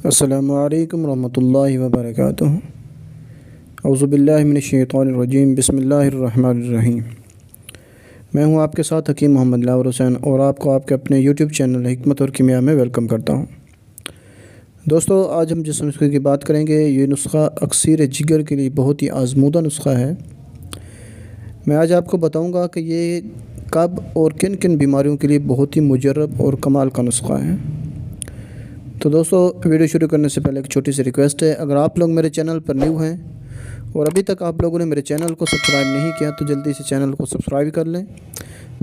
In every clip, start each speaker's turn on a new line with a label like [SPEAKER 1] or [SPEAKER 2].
[SPEAKER 1] السلام علیکم ورحمۃ اللہ وبرکاتہ۔ اعوذ باللہ من الشیطان الرجیم، بسم اللہ الرحمن الرحیم۔ میں ہوں آپ کے ساتھ حکیم محمد لاور حسین، اور آپ کو آپ کے اپنے یوٹیوب چینل حکمت اور کیمیا میں ویلکم کرتا ہوں۔ دوستو، آج ہم جس نسخے کی بات کریں گے، یہ نسخہ اکسیر جگر کے لیے بہت ہی آزمودہ نسخہ ہے۔ میں آج آپ کو بتاؤں گا کہ یہ کب اور کن کن بیماریوں کے لیے بہت ہی مجرب اور کمال کا نسخہ ہے۔ تو دوستو، ویڈیو شروع کرنے سے پہلے ایک چھوٹی سی ریکویسٹ ہے، اگر آپ لوگ میرے چینل پر نیو ہیں اور ابھی تک آپ لوگوں نے میرے چینل کو سبسکرائب نہیں کیا تو جلدی سے چینل کو سبسکرائب کر لیں۔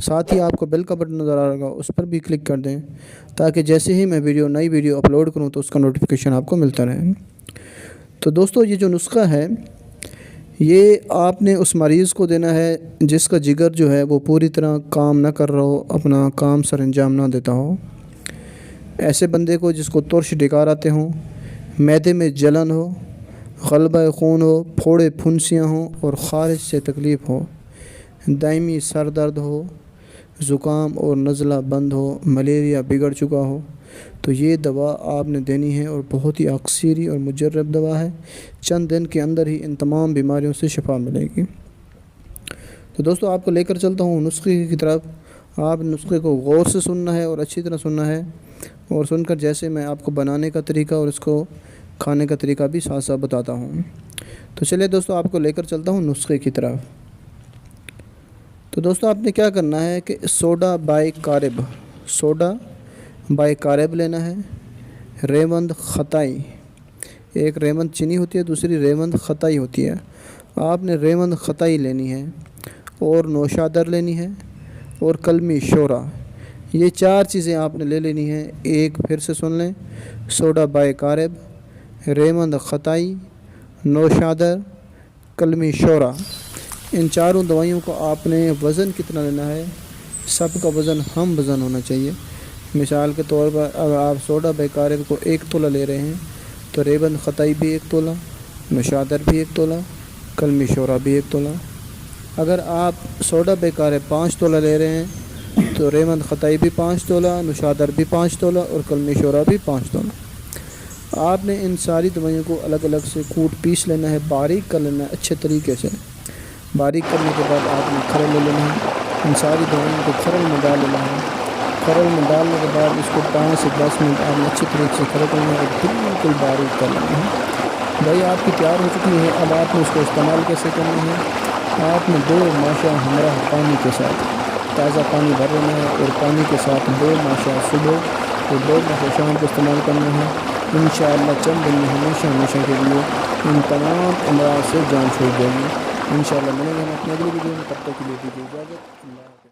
[SPEAKER 1] ساتھ ہی آپ کو بیل کا بٹن نظر آ رہا ہوگا، اس پر بھی کلک کر دیں تاکہ جیسے ہی میں نئی ویڈیو اپلوڈ کروں تو اس کا نوٹیفیکیشن آپ کو ملتا رہے۔ تو دوستو، یہ جو نسخہ ہے یہ آپ نے اس مریض کو دینا ہے جس کا جگر جو ہے وہ پوری طرح کام نہ کر رہا ہو، اپنا کام سر انجام نہ دیتا ہو۔ ایسے بندے کو جس کو ترش ڈکار آتے ہوں، معدے میں جلن ہو، غلبہ خون ہو، پھوڑے پھنسیاں ہوں اور خارج سے تکلیف ہو، دائمی سر درد ہو، زکام اور نزلہ بند ہو، ملیریا بگڑ چکا ہو، تو یہ دوا آپ نے دینی ہے، اور بہت ہی اکثیری اور مجرب دوا ہے۔ چند دن کے اندر ہی ان تمام بیماریوں سے شفا ملے گی۔ تو دوستو، آپ کو لے کر چلتا ہوں نسخے کی طرف۔ آپ نسخے کو غور سے سننا ہے اور اچھی طرح سننا ہے، اور سن کر جیسے میں آپ کو بنانے کا طریقہ اور اس کو کھانے کا طریقہ بھی ساتھ ساتھ بتاتا ہوں۔ تو چلیے دوستو، آپ کو لے کر چلتا ہوں نسخے کی طرف۔ تو دوستو، آپ نے کیا کرنا ہے کہ سوڈا بائی کارب لینا ہے، ریوند خطائی، ایک ریوند چینی ہوتی ہے، دوسری ریوند خطائی ہوتی ہے۔ آپ نے ریوند خطائی لینی ہے، اور نوشادر لینی ہے، اور کلمی شورا، یہ 4 چیزیں آپ نے لے لینی ہیں۔ ایک پھر سے سن لیں، سوڈا بائی کارب، ریوند خطائی، نوشادر، کلمی شورا۔ ان 4 دوائیوں کو آپ نے وزن کتنا لینا ہے؟ سب کا وزن ہم وزن ہونا چاہیے۔ مثال کے طور پر اگر آپ سوڈا بائی کارب کو 1 تولہ لے رہے ہیں تو ریوند خطائی بھی 1 تولہ، نوشادر بھی 1 تولہ، کلمی شورا بھی 1 تولہ۔ اگر آپ سوڈا بائی کارب 5 تولہ لے رہے ہیں تو ریوند خطائی بھی 5 تولہ، نوشادر بھی 5 تولہ اور کلمی شورا بھی 5 تولہ۔ آپ نے ان ساری دوائیوں کو الگ الگ سے کوٹ پیس لینا ہے، باریک کر لینا ہے اچھے طریقے سے۔ باریک کرنے کے بعد آپ نے کھرل لے لینا ہے، ان ساری دوائیوں کو کھرل میں ڈال لینا ہے۔ کھرل میں ڈالنے کے بعد اس کو 5 سے 10 منٹ آپ نے اچھے طریقے سے کھرل کرنا ہے اور بالکل باریک کر لینا ہے۔ دوائی آپ کی تیار ہو چکی ہے، اب آپ نے اس کو استعمال کیسے کرنا ہے؟ آپ نے 2 ماشا ہمراہ پانی کے ساتھ تازہ پانی بھر لینا ہے، اور پانی کے ساتھ 2 ماشا صبح اور 2 ماشا شام کو استعمال کرنا ہے۔ انشاءاللہ چند دن میں ہمیشہ کے لیے ان تمام امراض سے جان چھوڑ دیں گے۔ انشاءاللہ ملیں گے ہم اپنے اگلی ویڈیو میں، تب تک کے لیے دیجیے اجازت۔ اللہ